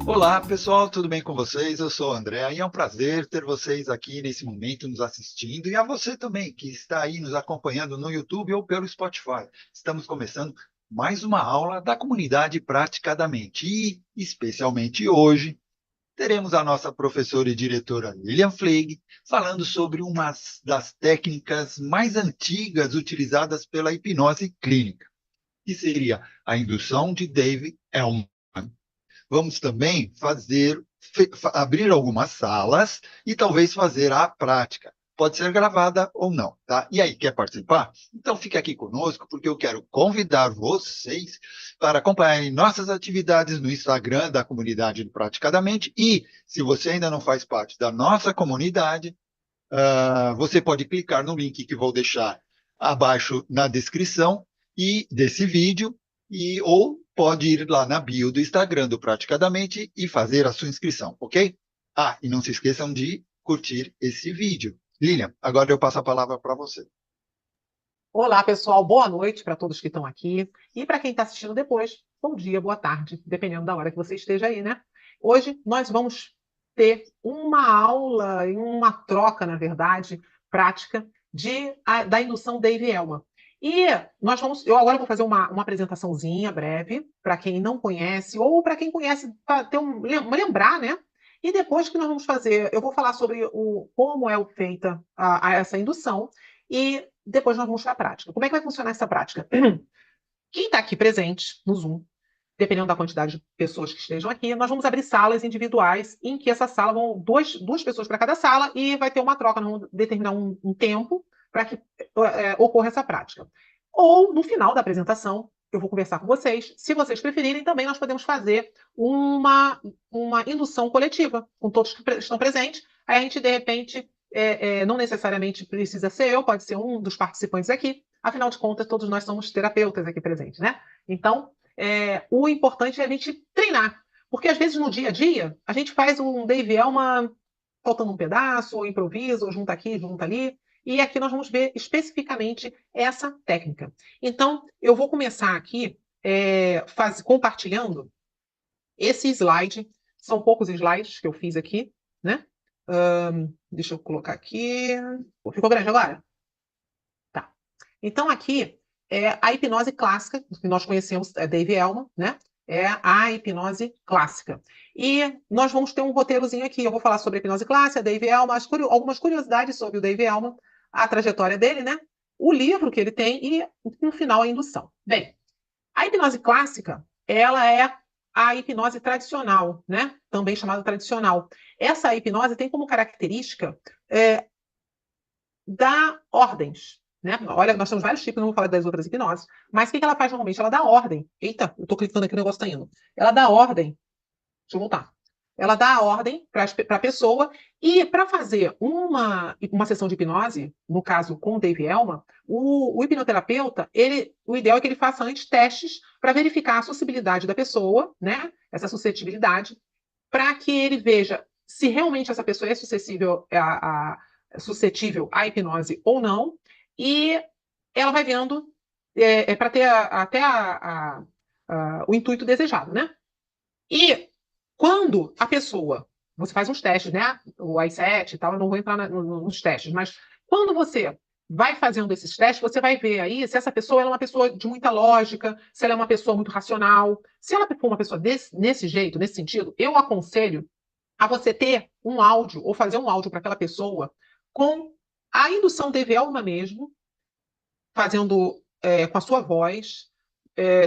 Olá, pessoal, tudo bem com vocês? Eu sou o André e é um prazer ter vocês aqui nesse momento nos assistindo e a você também que está aí nos acompanhando no YouTube ou pelo Spotify. Estamos começando mais uma aula da comunidade Praticadamente e, especialmente hoje, teremos a nossa professora e diretora Lilian Fleig falando sobre uma das técnicas mais antigas utilizadas pela hipnose clínica, que seria a indução de Dave Elman. Vamos também abrir algumas salas e talvez fazer a prática. Pode ser gravada ou não, tá? E aí, quer participar? Então fique aqui conosco, porque eu quero convidar vocês para acompanharem nossas atividades no Instagram da comunidade do Praticadamente. E, se você ainda não faz parte da nossa comunidade, você pode clicar no link que vou deixar abaixo na descrição e desse vídeo, ou pode ir lá na bio do Instagram do Praticadamente e fazer a sua inscrição, ok? Ah, e não se esqueçam de curtir esse vídeo. Lilian, agora eu passo a palavra para você. Olá, pessoal. Boa noite para todos que estão aqui. E para quem está assistindo depois, bom dia, boa tarde, dependendo da hora que você esteja aí, né? Hoje nós vamos ter uma aula e uma troca, na verdade, prática da indução Dave Elman. E eu agora vou fazer uma apresentaçãozinha breve para quem não conhece ou para quem conhece, para ter lembrar, né? E depois que nós vamos fazer, eu vou falar sobre como é feita essa indução. E depois nós vamos para a prática. Como é que vai funcionar essa prática? Quem está aqui presente no Zoom, dependendo da quantidade de pessoas que estejam aqui, nós vamos abrir salas individuais em que essa sala vão duas pessoas para cada sala e vai ter uma troca, nós vamos determinar um tempo para que ocorra essa prática. Ou no final da apresentação, eu vou conversar com vocês. Se vocês preferirem, também nós podemos fazer uma indução coletiva com todos que estão presentes. Aí a gente, de repente, não necessariamente precisa ser eu, pode ser um dos participantes aqui. Afinal de contas, todos nós somos terapeutas aqui presentes, né? Então, o importante é a gente treinar. Porque às vezes no dia a dia, a gente faz um Dave Elman faltando um pedaço, ou improvisa, ou junta aqui, junta ali. E aqui nós vamos ver especificamente essa técnica. Então, eu vou começar aqui compartilhando esse slide. São poucos slides que eu fiz aqui, né? Deixa eu colocar aqui. Pô, ficou grande agora? Tá. Então, aqui é a hipnose clássica, que nós conhecemos, é Dave Elman, né? É a hipnose clássica. E nós vamos ter um roteirozinho aqui. Eu vou falar sobre a hipnose clássica, Dave Elman, algumas curiosidades sobre o Dave Elman, a trajetória dele, né? O livro que ele tem e, no final, a indução. Bem, a hipnose clássica, ela é a hipnose tradicional, né? Também chamada tradicional. Essa hipnose tem como característica dar ordens. Né? Olha, nós temos vários tipos, não vou falar das outras hipnoses, mas o que ela faz normalmente? Ela dá ordem. Eita, eu estou clicando aqui, o negócio está indo. Ela dá ordem. Deixa eu voltar. Ela dá a ordem para a pessoa e para fazer uma sessão de hipnose, no caso com o Dave Elman, o hipnoterapeuta, o ideal é que ele faça antes testes para verificar a suscetibilidade da pessoa, né? Essa suscetibilidade, para que ele veja se realmente essa pessoa é suscetível à hipnose ou não, e ela vai vendo para ter até o intuito desejado, né? E quando a pessoa, você faz uns testes, né? O I7 e tal, eu não vou entrar nos testes, mas quando você vai fazendo esses testes, você vai ver aí se essa pessoa ela é uma pessoa de muita lógica, se ela é uma pessoa muito racional. Se ela for uma pessoa nesse jeito, nesse sentido, eu aconselho a você ter um áudio ou fazer um áudio para aquela pessoa com a indução TVL mesmo, fazendo com a sua voz.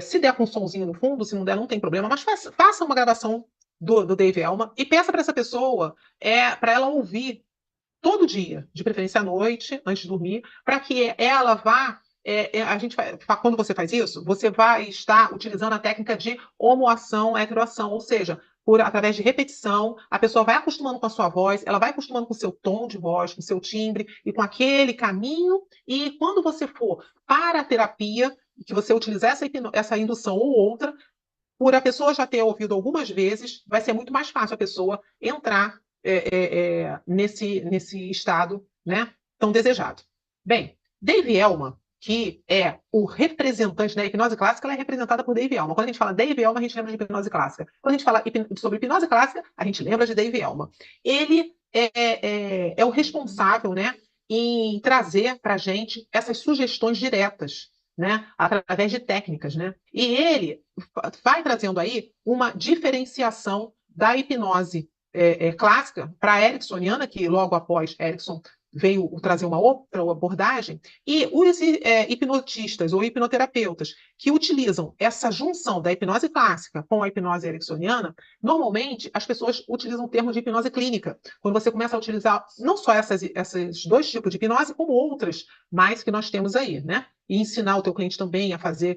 Se der com um sonzinho no fundo, se não der, não tem problema, mas faça uma gravação do Dave Elman e peça para essa pessoa para ela ouvir todo dia, de preferência à noite, antes de dormir, para que ela vá. Quando você faz isso, você vai estar utilizando a técnica de homoação, heteroação, ou seja, através de repetição, a pessoa vai acostumando com a sua voz, ela vai acostumando com o seu tom de voz, com o seu timbre e com aquele caminho. E quando você for para a terapia, que você utilizar essa indução ou outra, por a pessoa já ter ouvido algumas vezes, vai ser muito mais fácil a pessoa entrar nesse estado, né, tão desejado. Bem, Dave Elman, que é o representante da hipnose clássica, ela é representada por Dave Elman. Quando a gente fala Dave Elman, a gente lembra de hipnose clássica. Quando a gente fala sobre hipnose clássica, a gente lembra de Dave Elman. Ele é o responsável, né, em trazer para a gente essas sugestões diretas, né, através de técnicas, né? E ele vai trazendo aí uma diferenciação da hipnose clássica para a ericksoniana, que logo após Erickson veio trazer uma outra abordagem, e os hipnotistas ou hipnoterapeutas que utilizam essa junção da hipnose clássica com a hipnose ericksoniana, normalmente as pessoas utilizam o termo de hipnose clínica, quando você começa a utilizar não só esses dois tipos de hipnose, como outras mais que nós temos aí, né? E ensinar o teu cliente também a fazer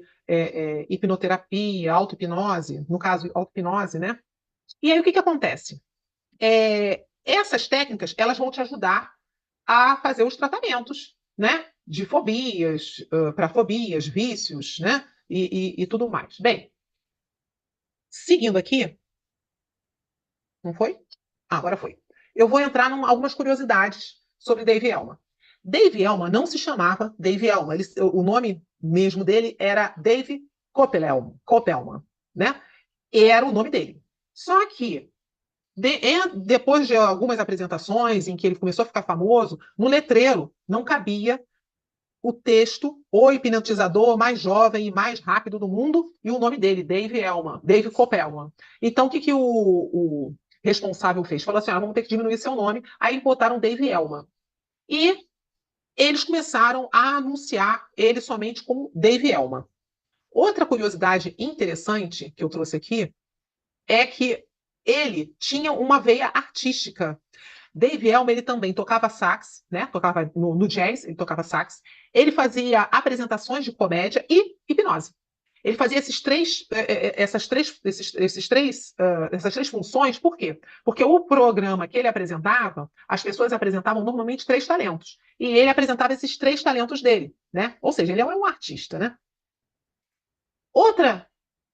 hipnoterapia, auto-hipnose, no caso, auto-hipnose, né? E aí o que acontece? Essas técnicas, elas vão te ajudar a fazer os tratamentos, né? De fobias, para fobias, vícios, né? E tudo mais. Bem, seguindo aqui, não foi? Ah, agora foi. Eu vou entrar em algumas curiosidades sobre Dave Elman. Dave Elman não se chamava Dave Elman, o nome mesmo dele era Dave Koppelman, né? Era o nome dele. Só que depois de algumas apresentações em que ele começou a ficar famoso, no letreiro não cabia o texto, o hipnotizador mais jovem e mais rápido do mundo, e o nome dele, Dave Koppelman. Então, o que o responsável fez? Falou assim: vamos ter que diminuir seu nome. Aí botaram Dave Elman. E eles começaram a anunciar ele somente como Dave Elman. Outra curiosidade interessante que eu trouxe aqui é que ele tinha uma veia artística. Dave Elman, ele também tocava sax, né? Tocava no jazz, ele tocava sax. Ele fazia apresentações de comédia e hipnose. Ele fazia essas três funções, por quê? Porque o programa que ele apresentava, as pessoas apresentavam normalmente três talentos. E ele apresentava esses três talentos dele, né? Ou seja, ele é um artista, né? Outra,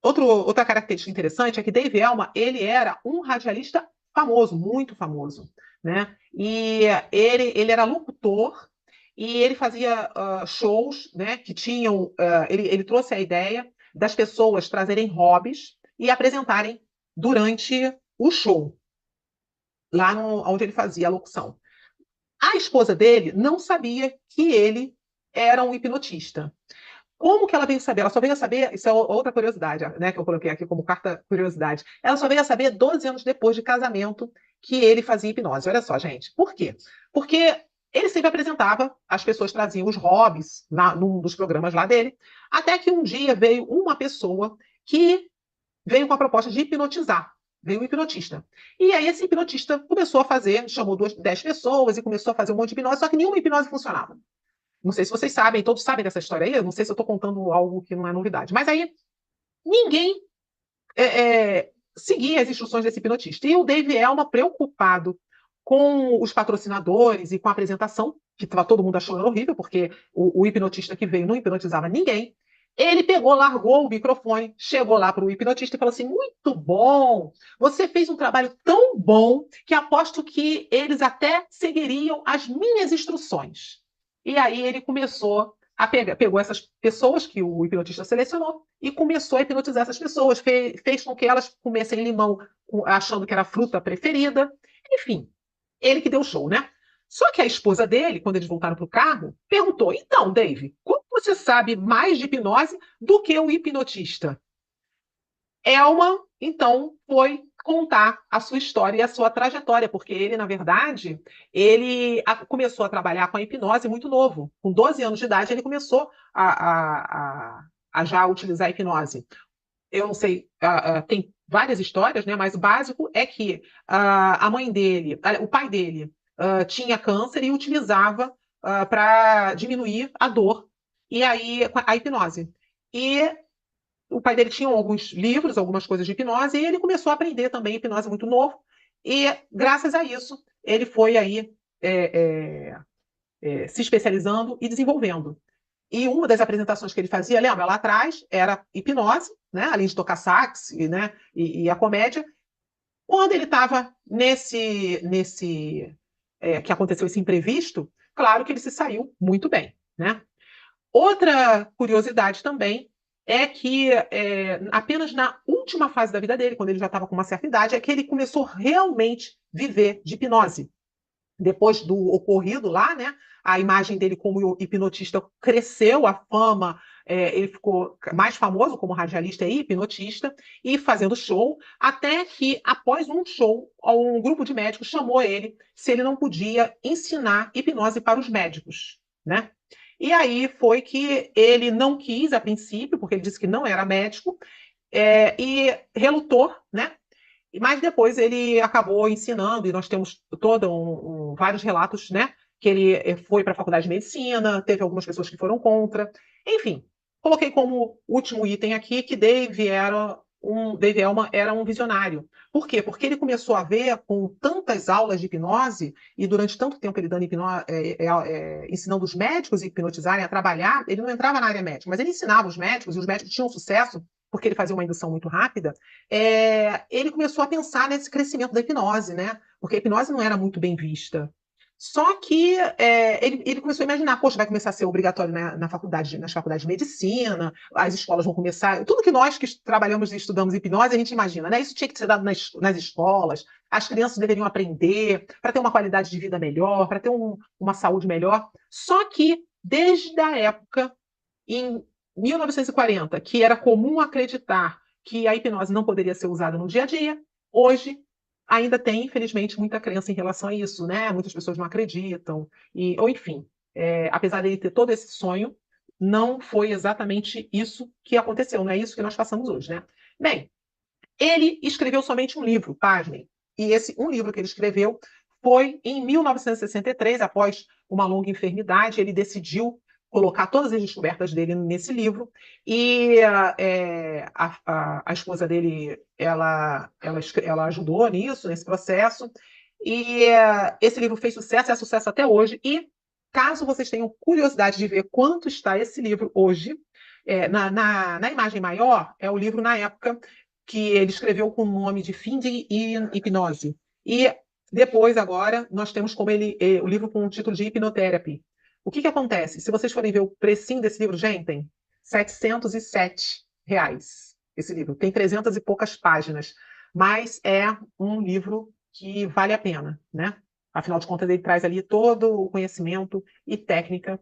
outra característica interessante é que Dave Elman, ele era um radialista famoso, muito famoso, né? E ele era locutor e ele fazia shows, né, que tinham... ele trouxe a ideia das pessoas trazerem hobbies e apresentarem durante o show, lá onde ele fazia a locução. A esposa dele não sabia que ele era um hipnotista. Como que ela veio saber? Ela só veio saber, isso é outra curiosidade, né, que eu coloquei aqui como quarta curiosidade. Ela só veio saber 12 anos depois de casamento que ele fazia hipnose. Olha só, gente. Por quê? Porque ele sempre apresentava, as pessoas traziam os hobbies num dos programas lá dele, até que um dia veio uma pessoa que veio com a proposta de hipnotizar. Veio um hipnotista. E aí esse hipnotista começou a fazer, chamou 10 pessoas e começou a fazer um monte de hipnose, só que nenhuma hipnose funcionava. Não sei se vocês sabem, todos sabem dessa história aí, eu não sei se eu estou contando algo que não é novidade. Mas aí ninguém seguia as instruções desse hipnotista. E o Dave Elman, preocupado com os patrocinadores e com a apresentação, que estava todo mundo achando horrível, porque o hipnotista que veio não hipnotizava ninguém, ele pegou, largou o microfone, chegou lá para o hipnotista e falou assim: muito bom, você fez um trabalho tão bom que aposto que eles até seguiriam as minhas instruções. E aí ele começou a pegou essas pessoas que o hipnotista selecionou e começou a hipnotizar essas pessoas, fez com que elas comessem limão achando que era a fruta preferida. Enfim, ele que deu o show, né? Só que a esposa dele, quando eles voltaram para o carro, perguntou: então, Dave, como você sabe mais de hipnose do que o hipnotista? Elman, então, foi contar a sua história e a sua trajetória, porque ele, na verdade, começou a trabalhar com a hipnose muito novo. Com 12 anos de idade, ele começou a já utilizar a hipnose. Eu não sei, tem várias histórias, né? Mas o básico é que a mãe dele, o pai dele, tinha câncer e utilizava para diminuir a dor. E aí, a hipnose. E o pai dele tinha alguns livros, algumas coisas de hipnose, e ele começou a aprender também hipnose muito novo. E, graças a isso, ele foi aí se especializando e desenvolvendo. E uma das apresentações que ele fazia, lembra, lá atrás, era hipnose, né? Além de tocar sax né? e a comédia. Quando ele estava que aconteceu esse imprevisto, claro que ele se saiu muito bem, né? Outra curiosidade também é que apenas na última fase da vida dele, quando ele já estava com uma certa idade, é que ele começou realmente a viver de hipnose. Depois do ocorrido lá, né? A imagem dele como hipnotista cresceu, a fama, ele ficou mais famoso como radialista e hipnotista, e fazendo show, até que, após um show, um grupo de médicos chamou ele se ele não podia ensinar hipnose para os médicos, né? E aí foi que ele não quis, a princípio, porque ele disse que não era médico, e relutou, né? Mas depois ele acabou ensinando, e nós temos vários relatos, né? Que ele foi para a faculdade de medicina, teve algumas pessoas que foram contra. Enfim, coloquei como último item aqui que Dave Elman era um visionário. Por quê? Porque ele começou a ver, com tantas aulas de hipnose, e durante tanto tempo ele dando ensinando os médicos a hipnotizarem, a trabalhar, ele não entrava na área médica, mas ele ensinava os médicos, e os médicos tinham sucesso, porque ele fazia uma indução muito rápida. Ele começou a pensar nesse crescimento da hipnose, né? Porque a hipnose não era muito bem vista. Só que ele começou a imaginar, poxa, vai começar a ser obrigatório nas faculdades de medicina, as escolas vão começar. Tudo que nós que trabalhamos e estudamos hipnose, a gente imagina, né? Isso tinha que ser dado nas escolas, as crianças deveriam aprender para ter uma qualidade de vida melhor, para ter uma saúde melhor. Só que, desde a época, em 1940, que era comum acreditar que a hipnose não poderia ser usada no dia a dia, hoje ainda tem, infelizmente, muita crença em relação a isso, né? Muitas pessoas não acreditam, ou enfim, apesar dele ter todo esse sonho, não foi exatamente isso que aconteceu, não é isso que nós passamos hoje, né? Bem, ele escreveu somente um livro, pasmem, e esse um livro que ele escreveu foi em 1963, após uma longa enfermidade, ele decidiu colocar todas as descobertas dele nesse livro, e a esposa dele, ela ajudou nisso, nesse processo, e esse livro fez sucesso, é sucesso até hoje, e caso vocês tenham curiosidade de ver quanto está esse livro hoje, na imagem maior, é o livro na época que ele escreveu com o nome de Finding in Hipnose. E depois, agora, nós temos como o livro com o título de Hypnotherapy. O que acontece? Se vocês forem ver o precinho desse livro, gente, tem R$ 707. Esse livro tem 300 e poucas páginas, mas é um livro que vale a pena, né? Afinal de contas, ele traz ali todo o conhecimento e técnica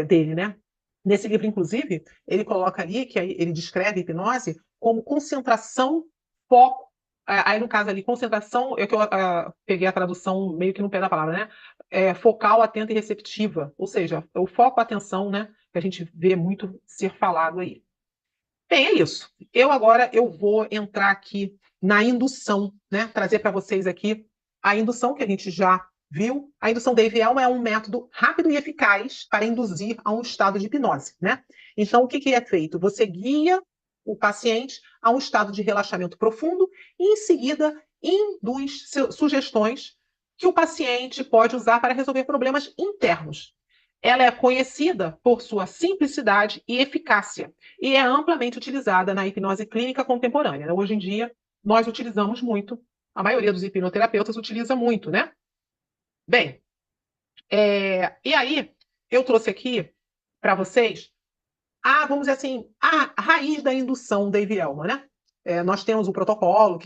dele, né? Nesse livro, inclusive, ele coloca ali que ele descreve a hipnose como concentração, foco. Aí, no caso ali, concentração, é que eu peguei a tradução meio que no pé da palavra, né? Focal, atenta e receptiva. Ou seja, o foco, a atenção, né? Que a gente vê muito ser falado aí. Bem, é isso. Eu vou entrar aqui na indução, né? Trazer para vocês aqui a indução que a gente já viu. A indução Dave Elman é um método rápido e eficaz para induzir a um estado de hipnose, né? Então, o que é feito? Você guia o paciente a um estado de relaxamento profundo e, em seguida, induz sugestões que o paciente pode usar para resolver problemas internos. Ela é conhecida por sua simplicidade e eficácia e é amplamente utilizada na hipnose clínica contemporânea. Hoje em dia, nós utilizamos muito, a maioria dos hipnoterapeutas utiliza muito, né? Bem, e aí eu trouxe aqui para vocês, vamos dizer assim, a raiz da indução Dave Elman, né? Nós temos o protocolo,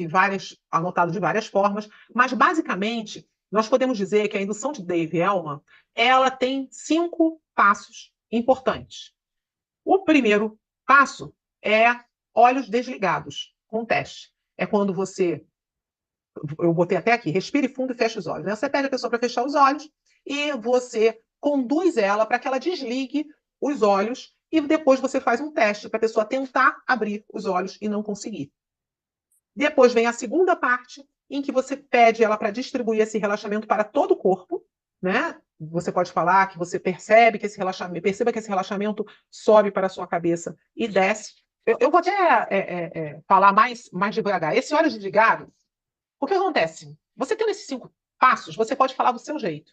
anotado de várias formas, mas basicamente nós podemos dizer que a indução de Dave Elman, ela tem 5 passos importantes. O primeiro passo é olhos desligados, com teste. É quando eu botei até aqui, respire fundo e feche os olhos, né? Você pede a pessoa para fechar os olhos e você conduz ela para que ela desligue os olhos e depois você faz um teste para a pessoa tentar abrir os olhos e não conseguir. Depois vem a segunda parte, em que você pede ela para distribuir esse relaxamento para todo o corpo, né? Você pode falar que você perceba que esse relaxamento sobe para a sua cabeça e desce. Eu vou até falar mais devagar. Esse olho desligado, o que acontece? Você tendo esses 5 passos, você pode falar do seu jeito.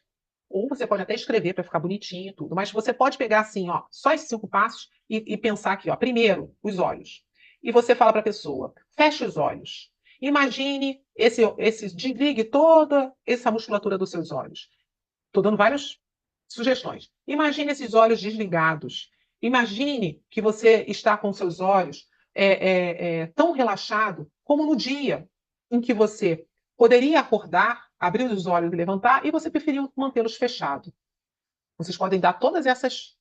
Ou você pode até escrever para ficar bonitinho e tudo. Mas você pode pegar assim, ó, só esses 5 passos e pensar aqui, ó. Primeiro, os olhos. E você fala para a pessoa, feche os olhos. Imagine desligue toda essa musculatura dos seus olhos. Estou dando várias sugestões. Imagine esses olhos desligados Imagine que você está com seus olhos tão relaxado como no dia em que você poderia acordar, abrir os olhos e levantar, e você preferiu mantê-los fechados. Vocês podem dar todas essas,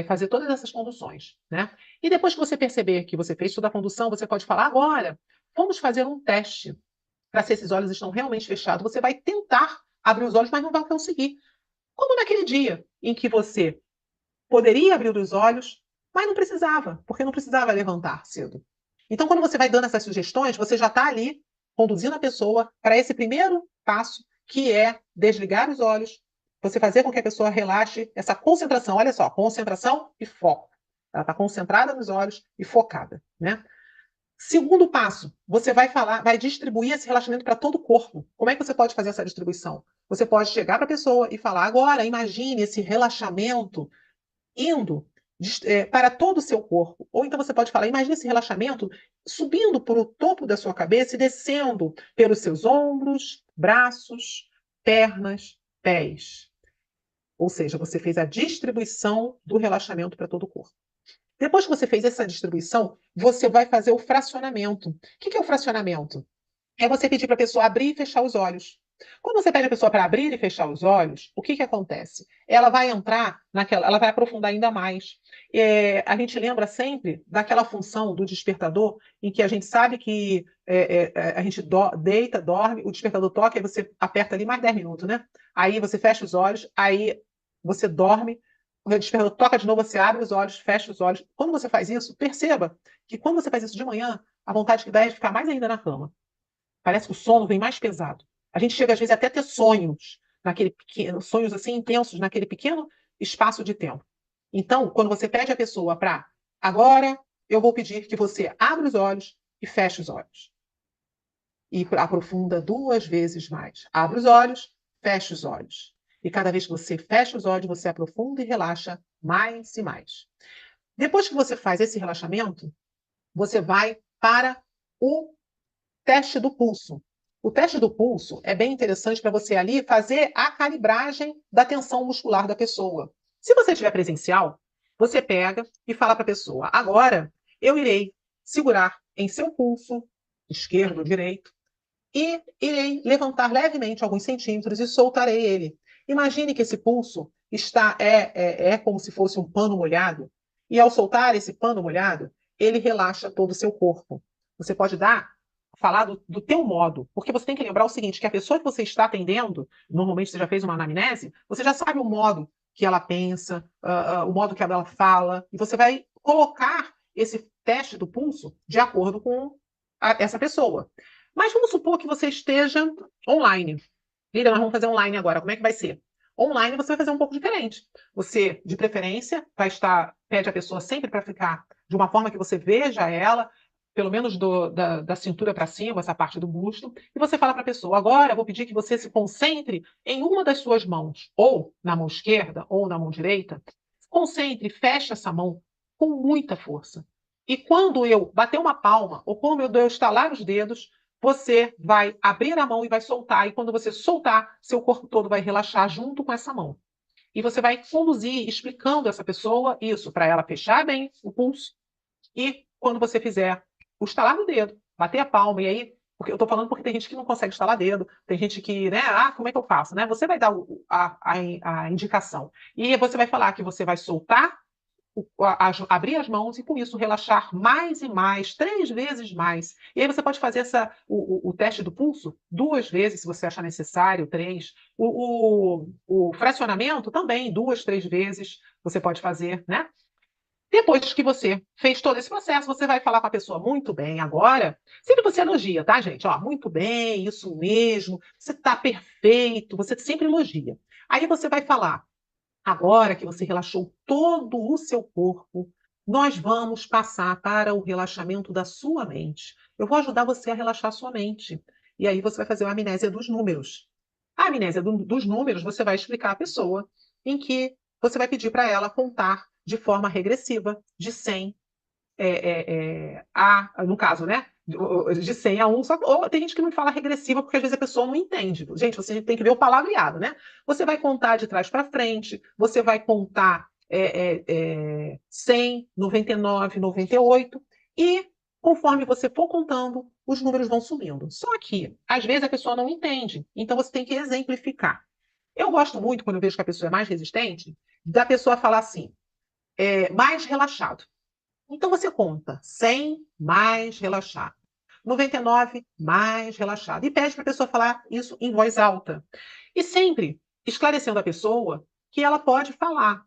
fazer todas essas conduções, né? E depois que você perceber que você fez toda a condução, você pode falar: agora, vamos fazer um teste para se esses olhos estão realmente fechados. Você vai tentar abrir os olhos, mas não vai conseguir. Como naquele dia em que você poderia abrir os olhos, mas não precisava, porque não precisava levantar cedo. Então, quando você vai dando essas sugestões, você já está ali conduzindo a pessoa para esse primeiro passo, que é desligar os olhos, você fazer com que a pessoa relaxe essa concentração. Olha só, concentração e foco. Ela está concentrada nos olhos e focada, né? Segundo passo, você vai falar, vai distribuir esse relaxamento para todo o corpo. Como é que você pode fazer essa distribuição? Você pode chegar para a pessoa e falar: agora, imagine esse relaxamento indo para todo o seu corpo. Ou então você pode falar: imagine esse relaxamento subindo por o topo da sua cabeça e descendo pelos seus ombros, braços, pernas, pés. Ou seja, você fez a distribuição do relaxamento para todo o corpo. Depois que você fez essa distribuição, você vai fazer o fracionamento. O que é o fracionamento? É você pedir para a pessoa abrir e fechar os olhos. Quando você pede a pessoa para abrir e fechar os olhos, o que acontece? Ela vai entrar naquela, ela vai aprofundar ainda mais. A gente lembra sempre daquela função do despertador, em que a gente sabe que a gente deita, dorme, o despertador toca, e você aperta ali mais 10 minutos, né? Aí você fecha os olhos, aí você dorme, o despertador toca de novo, você abre os olhos, fecha os olhos. Quando você faz isso, perceba que quando você faz isso de manhã, a vontade que dá é de ficar mais ainda na cama. Parece que o sono vem mais pesado. A gente chega, às vezes, até a ter sonhos, naquele pequeno, sonhos assim intensos, naquele pequeno espaço de tempo. Então, quando você pede à pessoa para agora, eu vou pedir que você abra os olhos e feche os olhos. E aprofunda 2 vezes mais. Abre os olhos, fecha os olhos. E cada vez que você fecha os olhos, você aprofunda e relaxa mais e mais. Depois que você faz esse relaxamento, você vai para o teste do pulso. O teste do pulso é bem interessante para você ali fazer a calibragem da tensão muscular da pessoa. Se você tiver presencial, você pega e fala para a pessoa: agora eu irei segurar em seu pulso, esquerdo ou direito, e irei levantar levemente alguns centímetros e soltarei ele. Imagine que esse pulso é como se fosse um pano molhado, e ao soltar esse pano molhado, ele relaxa todo o seu corpo. Você pode falar do teu modo, porque você tem que lembrar o seguinte, que a pessoa que você está atendendo, normalmente você já fez uma anamnese, você já sabe o modo que ela pensa, o modo que ela fala, e você vai colocar esse teste do pulso de acordo com essa pessoa. Mas vamos supor que você esteja online. Lívia, nós vamos fazer online agora. Como é que vai ser? Online você vai fazer um pouco diferente. Você, de preferência, pede a pessoa sempre para ficar de uma forma que você veja ela, pelo menos da cintura para cima, essa parte do busto, e você fala para a pessoa: agora eu vou pedir que você se concentre em uma das suas mãos, ou na mão esquerda, ou na mão direita. Se concentre, feche essa mão com muita força. E quando eu bater uma palma, ou quando eu estalar os dedos, você vai abrir a mão e vai soltar. E quando você soltar, seu corpo todo vai relaxar junto com essa mão. E você vai conduzir, explicando essa pessoa isso, para ela fechar bem o pulso. E quando você fizer o estalar do dedo, bater a palma, e aí, porque eu estou falando porque tem gente que não consegue estalar dedo, tem gente que, né, como é que eu faço, né? Você vai dar a indicação. E você vai falar que você vai soltar, abrir as mãos e, com isso, relaxar mais e mais, 3 vezes mais. E aí você pode fazer o teste do pulso 2 vezes, se você achar necessário, 3. O fracionamento também, 2, 3 vezes, você pode fazer, né? Depois que você fez todo esse processo, você vai falar com a pessoa: muito bem, agora. Sempre você elogia, tá, gente? Ó, muito bem, isso mesmo, você está perfeito, você sempre elogia. Aí você vai falar: agora que você relaxou todo o seu corpo, nós vamos passar para o relaxamento da sua mente. Eu vou ajudar você a relaxar a sua mente. E aí você vai fazer a amnésia dos números. A amnésia dos números, você vai explicar à pessoa em que você vai pedir para ela contar de forma regressiva, de 100 no caso, né? De 100 a 1, ou tem gente que não fala regressiva porque às vezes a pessoa não entende. Gente, você tem que ver o palavreado, né? Você vai contar de trás para frente, você vai contar 100, 99, 98, e conforme você for contando, os números vão sumindo. Só que, às vezes, a pessoa não entende, então você tem que exemplificar. Eu gosto muito, quando eu vejo que a pessoa é mais resistente, da pessoa falar assim, mais relaxado. Então você conta 100 mais relaxado, 99 mais relaxado. E pede para a pessoa falar isso em voz alta. E sempre esclarecendo a pessoa que ela pode falar.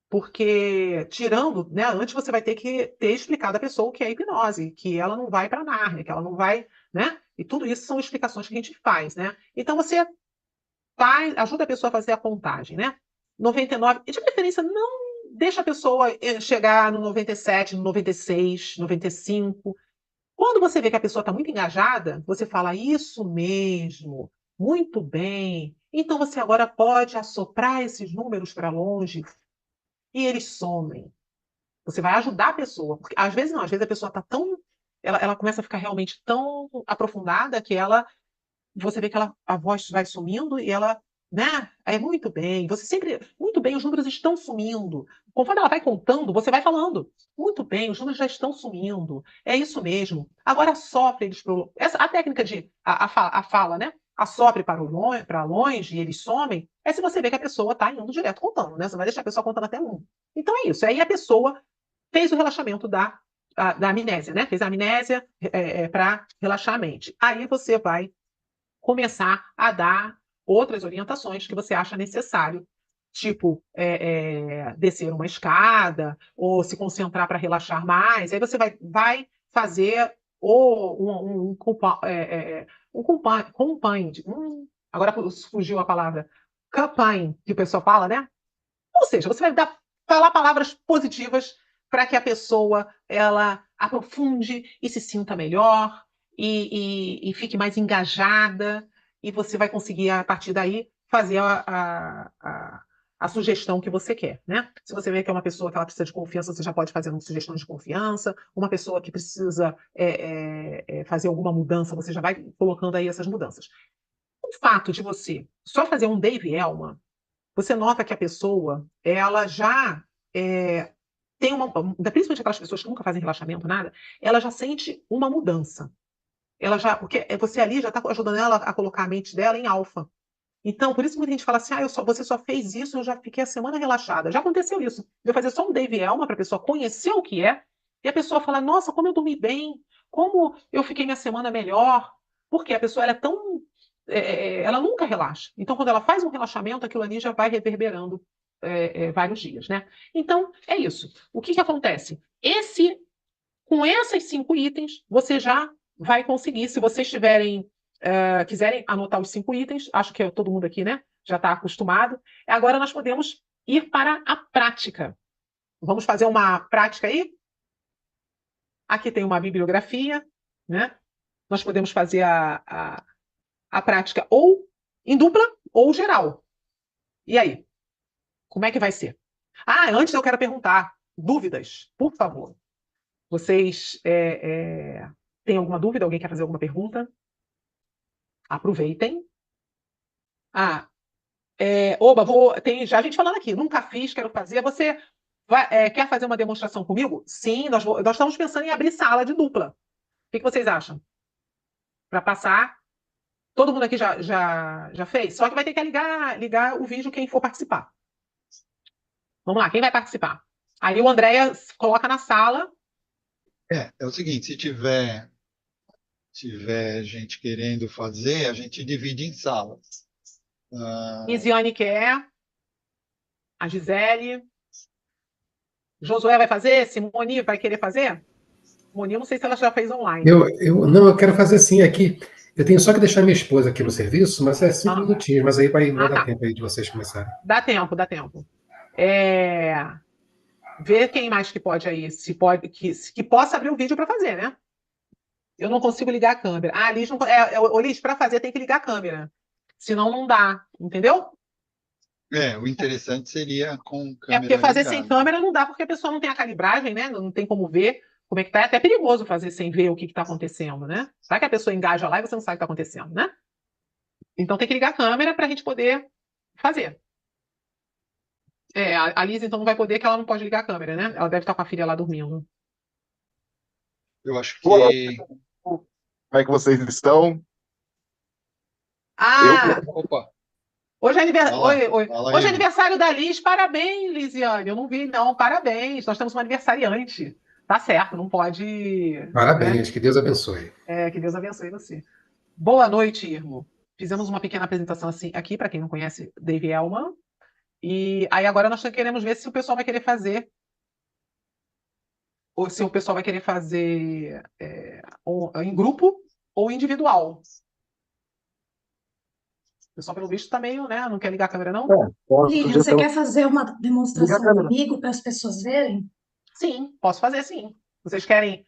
Porque, tirando, né, antes você vai ter que ter explicado à pessoa o que é hipnose, que ela não vai para Nárnia, que ela não vai, né? E tudo isso são explicações que a gente faz, né? Então você ajuda a pessoa a fazer a contagem, né? 99, e de preferência não deixa a pessoa chegar no 97, no 96, 95. Quando você vê que a pessoa está muito engajada, você fala, isso mesmo, muito bem. Então você agora pode assoprar esses números para longe e eles somem. Você vai ajudar a pessoa. Porque às vezes não, às vezes a pessoa está tão. Ela começa a ficar realmente tão aprofundada que você vê que a voz vai sumindo e ela, né? É muito bem. Você sempre, muito bem, os números estão sumindo. Conforme ela vai contando, você vai falando. Muito bem, os números já estão sumindo. É isso mesmo. Agora assopre eles para o. A técnica de a fala, né? Assopre para longe e eles somem. É se você vê que a pessoa está indo direto contando, né? Você vai deixar a pessoa contando até um. Então é isso. Aí a pessoa fez o relaxamento da amnésia, né? Fez a amnésia para relaxar a mente. Aí você vai começar a dar outras orientações que você acha necessário, tipo descer uma escada ou se concentrar para relaxar mais. Aí você vai fazer ou agora fugiu a palavra, campaign, que o pessoal fala, né? Ou seja, você vai falar palavras positivas para que a pessoa ela aprofunde e se sinta melhor e fique mais engajada, e você vai conseguir, a partir daí, fazer a sugestão que você quer, né? Se você vê que é uma pessoa que ela precisa de confiança, você já pode fazer uma sugestão de confiança. Uma pessoa que precisa fazer alguma mudança, você já vai colocando aí essas mudanças. O fato de você só fazer um Dave Elman, você nota que a pessoa, ela já tem principalmente aquelas pessoas que nunca fazem relaxamento, nada, ela já sente uma mudança. Porque você ali já está ajudando ela a colocar a mente dela em alfa. Então, por isso que muita gente fala assim, você só fez isso, eu já fiquei a semana relaxada. Já aconteceu isso. Eu fazer só um Dave Elma para a pessoa conhecer o que é, e a pessoa fala, nossa, como eu dormi bem, como eu fiquei minha semana melhor. Porque a pessoa ela é tão. Ela nunca relaxa. Então, quando ela faz um relaxamento, aquilo ali já vai reverberando vários dias, né? Então, é isso. O que acontece? Com esses 5 itens, você já vai conseguir, se vocês quiserem anotar os 5 itens, acho que todo mundo aqui, né, já está acostumado. Agora nós podemos ir para a prática. Vamos fazer uma prática aí? Aqui tem uma bibliografia, né? Nós podemos fazer a prática ou em dupla ou geral. E aí? Como é que vai ser? Antes eu quero perguntar, dúvidas, por favor. Vocês têm alguma dúvida? Alguém quer fazer alguma pergunta? Aproveitem. Oba, tem já gente falando aqui, nunca fiz, quero fazer. Você quer fazer uma demonstração comigo? Sim, nós estamos pensando em abrir sala de dupla. O que vocês acham? Para passar, todo mundo aqui já fez? Só que vai ter que ligar o vídeo quem for participar. Vamos lá, quem vai participar? Aí o Andréia coloca na sala. É o seguinte, se tiver gente querendo fazer, a gente divide em salas. Isiane quer, a Gisele. Josué vai fazer? Simone vai querer fazer? Simone, eu não sei se ela já fez online. Não, eu quero fazer assim aqui. Eu tenho só que deixar minha esposa aqui no serviço, mas é 5 minutinhos, mas aí vai dar tempo aí de vocês começarem. Dá tempo, dá tempo. Ver quem mais que pode aí, se pode, que possa abrir o vídeo para fazer, né? Eu não consigo ligar a câmera. Liz, não, Liz, para fazer tem que ligar a câmera. Senão não dá, entendeu? O interessante seria com câmera porque fazer ligada. sem câmera não dá, porque a pessoa não tem a calibragem, né? Não tem como ver como é que tá. É até perigoso fazer sem ver o que está acontecendo, né? Sabe que a pessoa engaja lá e você não sabe o que está acontecendo, né? Então tem que ligar a câmera para a gente poder fazer. A Liz então não vai poder, que ela não pode ligar a câmera, né? Ela deve estar com a filha lá dormindo. Eu acho Olá, que. como é que vocês estão? Eu, Ah, Opa, hoje é, fala, Oi, oi. fala Hoje aí, é irmão. aniversário da Liz. Parabéns, Lisiane. Eu não vi, não. Parabéns. Nós temos um aniversariante. Tá certo, não pode, né? Parabéns, que Deus abençoe. Que Deus abençoe você. Boa noite, Irmo. Fizemos uma pequena apresentação assim aqui, para quem não conhece, Dave Elman. E aí agora nós queremos ver se o pessoal vai querer fazer, ou se o pessoal vai querer fazer ou em grupo ou individual. O pessoal, pelo visto, tá meio, né? Não quer ligar a câmera, não? posso Lilian, você sugestão. quer fazer uma Liga a demonstração câmera. comigo para as pessoas verem? Sim, posso fazer sim. Vocês querem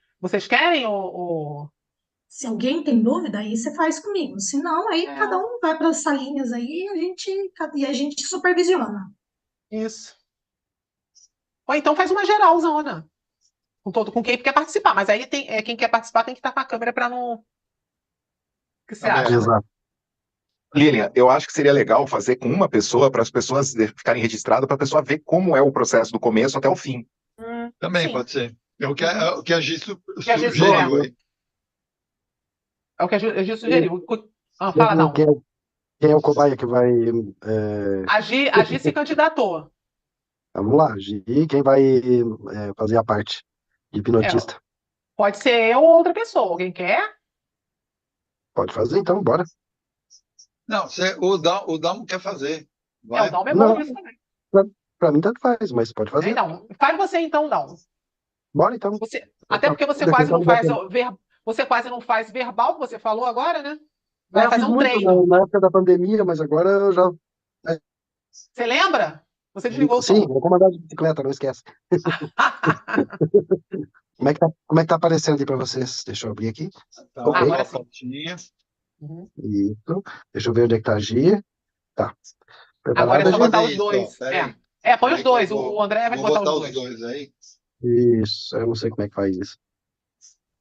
Se alguém tem dúvida, aí você faz comigo. Se não, aí cada É, um vai para as salinhas aí e a gente supervisiona. isso. Ou então faz uma geralzona, com quem quer participar. Mas aí quem quer participar tem que estar com a câmera para não. O que você acha? Aberto. Exato. Lilian, eu acho que seria legal fazer com uma pessoa para as pessoas ficarem registradas, para a pessoa ver como é o processo do começo até o fim. Também Sim. pode ser. É o que a Gi Que a Gi sugeriu aí. É o que a Gi sugeriu. Fala, Quem, não. quem é, quem é o cobaia que vai. A Gi se candidatou. Vamos lá, Gi, quem vai fazer a parte de É, hipnotista? pode ser eu ou outra pessoa. Alguém quer? Pode fazer então, bora. Não, o Dalmo quer fazer. O Vai. Dalmo é bom Não, nisso também. pra mim tanto faz, mas pode fazer. Então, faz você então, Dalmo. Bora então. Até porque você Tô quase não tentando faz bater. você quase não faz verbal, que você falou agora, né? É, Vai eu fazer fiz um muito treino. na época da pandemia, mas agora eu já. é, Você lembra? Você desligou o Sim, som. vou comandar de bicicleta, não esquece. Como é que tá aparecendo aí pra vocês? Deixa eu abrir aqui. Tá, Ok. Agora a sim. fotinha. Uhum. Isso. Deixa eu ver onde é que tá a Gia. Tá. Agora é Preparada, só Gia? botar fazer os isso, ó. dois. Peraí. Põe os Peraí que eu dois. O André vai vou botar botar os os dois. dois aí. Isso. Eu não sei como é que faz isso.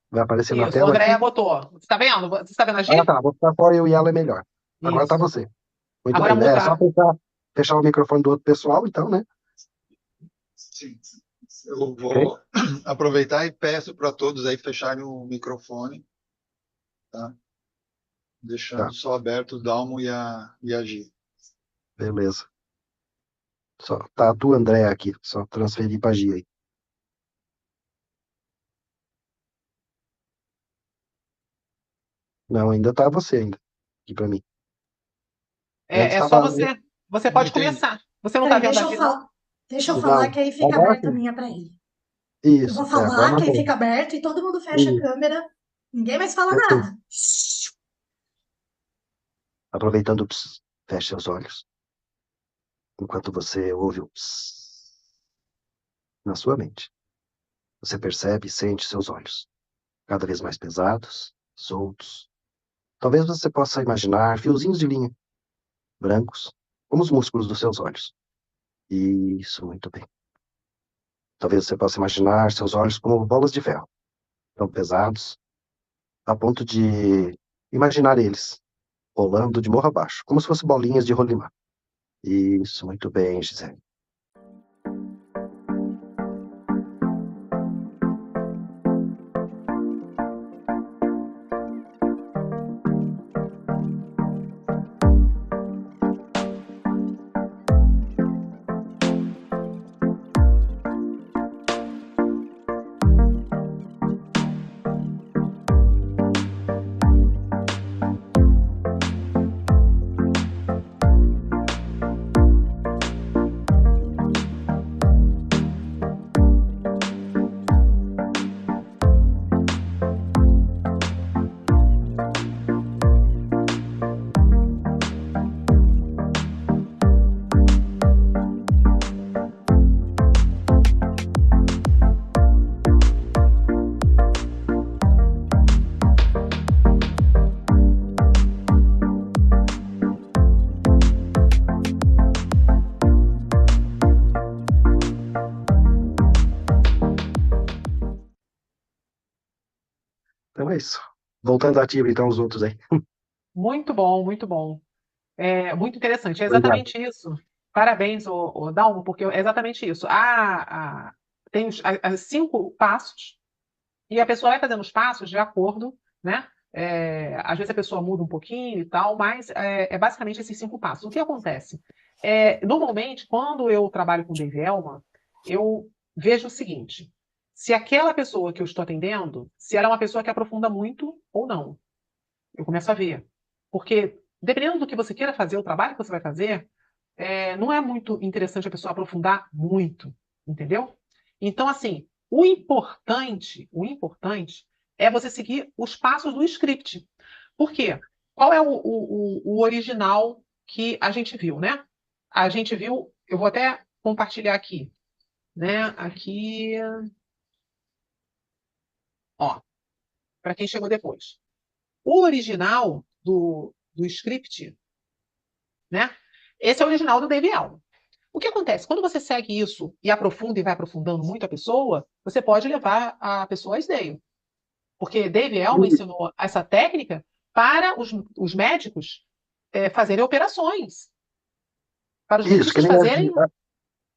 Vai aparecer na Isso, o tela André aqui? botou. Você tá vendo? Você tá vendo a Gi? Ah, tá. Vou ficar só eu e ela é melhor. Agora tá Isso. você. Muito Agora bem. É muda. só fechar o microfone do outro pessoal, então, né? Sim. Eu Ok. vou aproveitar e peço para todos aí fecharem o microfone, tá? Deixando Tá. só aberto o Dalmo e a Gi. Beleza. Só tá tu, André, aqui. Só transferir pra Gia aí. Não, ainda tá você ainda. Aqui pra mim. Antes É só tava. você. Você Não pode entendi. começar. Você não tá Peraí, vendo deixa a eu Gi, não? falar. Deixa eu falar Não. que aí fica Agora aberta a sim. minha para ele. Eu Isso. vou Agora falar que aí mandou. fica aberto e todo mundo fecha a Isso. câmera. Ninguém mais fala Perfeito. nada. Aproveitando, feche seus olhos. Enquanto você ouve o na sua mente. Você percebe e sente seus olhos cada vez mais pesados, soltos. Talvez você possa imaginar fiozinhos de linha, brancos, como os músculos dos seus olhos. Isso, muito bem. Talvez você possa imaginar seus olhos como bolas de ferro, tão pesados, a ponto de imaginar eles rolando de morro abaixo, como se fossem bolinhas de rolimã. Isso, muito bem, Gisele. Então é isso. Voltando ativo, então, os outros aí. Muito bom, muito bom. É muito interessante. É Obrigado. exatamente isso. Parabéns, Dalmo, porque é exatamente isso. Tem as 5 passos, e a pessoa vai fazendo os passos de acordo, né? Às vezes a pessoa muda um pouquinho e tal, mas é basicamente esses 5 passos. O que acontece? Normalmente, quando eu trabalho com Dave Elman, eu vejo o seguinte: se aquela pessoa que eu estou atendendo, se ela é uma pessoa que aprofunda muito ou não. Eu começo a ver. Porque, dependendo do que você queira fazer, o trabalho que você vai fazer, não é muito interessante a pessoa aprofundar muito, entendeu? Então, assim, o importante é você seguir os passos do script. Por quê? Qual é o original que a gente viu, né? A gente viu, eu vou até compartilhar aqui, né? Aqui, ó, para quem chegou depois. O original do script, né? Esse é o original do Dave Elman. O que acontece? Quando você segue isso e aprofunda e vai aprofundando muito a pessoa, você pode levar a pessoa a Isdale. Porque Dave Elman ensinou essa técnica para os médicos fazerem operações. Para os Isso, que dentistas nem fazerem. a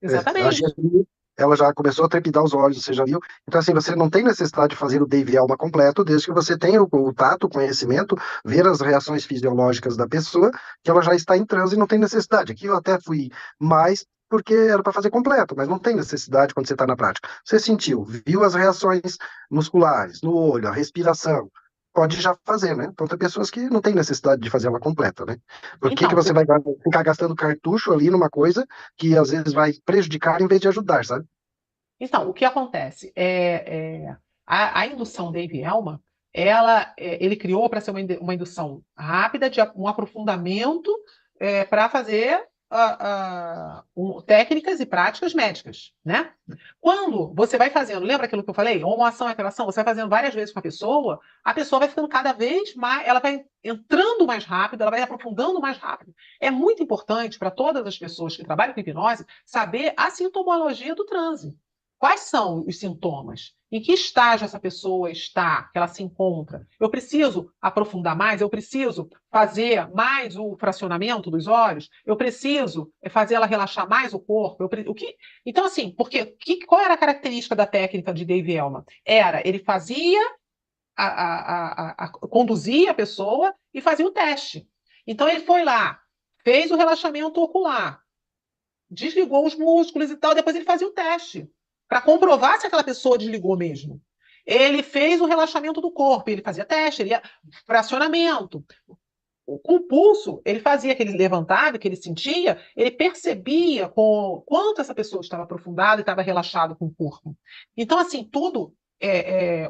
Exatamente. Jasmine, ela já começou a trepidar os olhos, você já viu? Então, assim, você não tem necessidade de fazer o Dave Elma completo, desde que você tenha o tato, o conhecimento, ver as reações fisiológicas da pessoa, que ela já está em transe e não tem necessidade. Aqui eu até fui mais porque era para fazer completo, mas não tem necessidade quando você está na prática. Você sentiu, viu as reações musculares, no olho, a respiração, pode já fazer, né? Então tem pessoas que não têm necessidade de fazer ela completa, né? Por que que Então, você vai ficar gastando cartucho ali numa coisa que às vezes vai prejudicar em vez de ajudar, sabe? Então, o que acontece? A indução Dave Elman, ele criou para ser uma indução rápida, de um aprofundamento para fazer técnicas e práticas médicas, né? Quando você vai fazendo, lembra aquilo que eu falei? Homoação e alteração, você vai fazendo várias vezes com a pessoa vai ficando cada vez mais, ela vai entrando mais rápido, ela vai aprofundando mais rápido. É muito importante para todas as pessoas que trabalham com hipnose saber a sintomologia do transe. Quais são os sintomas? Em que estágio essa pessoa está, que ela se encontra? Eu preciso aprofundar mais? Eu preciso fazer mais o fracionamento dos olhos? Eu preciso fazer ela relaxar mais o corpo? Então, assim, qual era a característica da técnica de Dave Elman? Ele fazia, conduzia a pessoa e fazia o teste. Então, ele foi lá, fez o relaxamento ocular, desligou os músculos e tal, depois ele fazia o teste para comprovar se aquela pessoa desligou mesmo. Ele fez o relaxamento do corpo, ele fazia teste, ele ia fracionamento. Com o pulso, ele fazia que ele levantava, que ele sentia, ele percebia quanto essa pessoa estava aprofundada e estava relaxado com o corpo. Então, assim,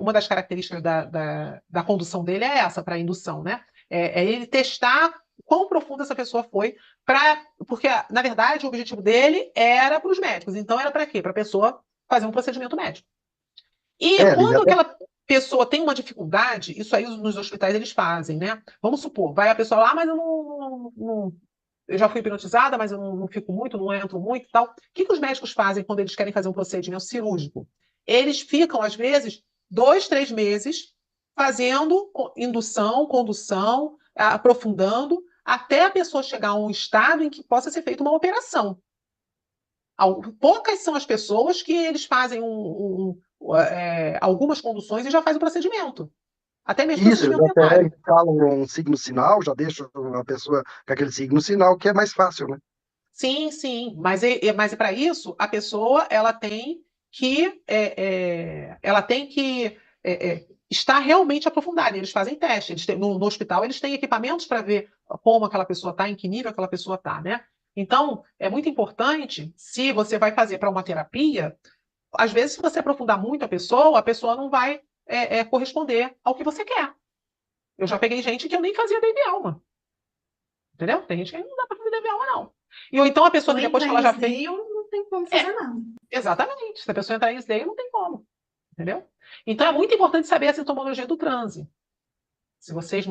uma das características da condução dele é essa, para a indução, né? Ele testar quão profunda essa pessoa foi, porque, na verdade, o objetivo dele era para os médicos. Então, era para quê? Para a pessoa fazer um procedimento médico. E Lívia, quando aquela pessoa tem uma dificuldade, isso aí nos hospitais eles fazem, né? Vamos supor, vai a pessoa lá, mas eu já fui hipnotizada, mas eu não fico muito, não entro muito e tal. O que os médicos fazem quando eles querem fazer um procedimento cirúrgico? Eles ficam, às vezes, 2, 3 meses fazendo indução, condução, aprofundando, até a pessoa chegar a um estado em que possa ser feita uma operação. Poucas são as pessoas que eles fazem algumas conduções e já faz o procedimento. Até mesmo isso, eles procedimento até dentário. instalam um signo sinal, já deixam a pessoa com aquele signo sinal, que é mais fácil, né? Sim, sim. Mas para isso, a pessoa ela tem que estar realmente aprofundada. Eles fazem teste. No hospital, eles têm equipamentos para ver como aquela pessoa está, em que nível aquela pessoa está, né? Então, é muito importante, se você vai fazer para uma terapia, às vezes, se você aprofundar muito a pessoa não vai corresponder ao que você quer. Eu já peguei gente que eu nem fazia Dave Elman. Entendeu? Tem gente que não dá para fazer Dave Elman, não. Ou então a pessoa que depois que ela já fez. Não tem como fazer nada. Exatamente. Se a pessoa entrar em Isdale, não tem como. Entendeu? Então é muito importante saber a sintomologia do transe. Se vocês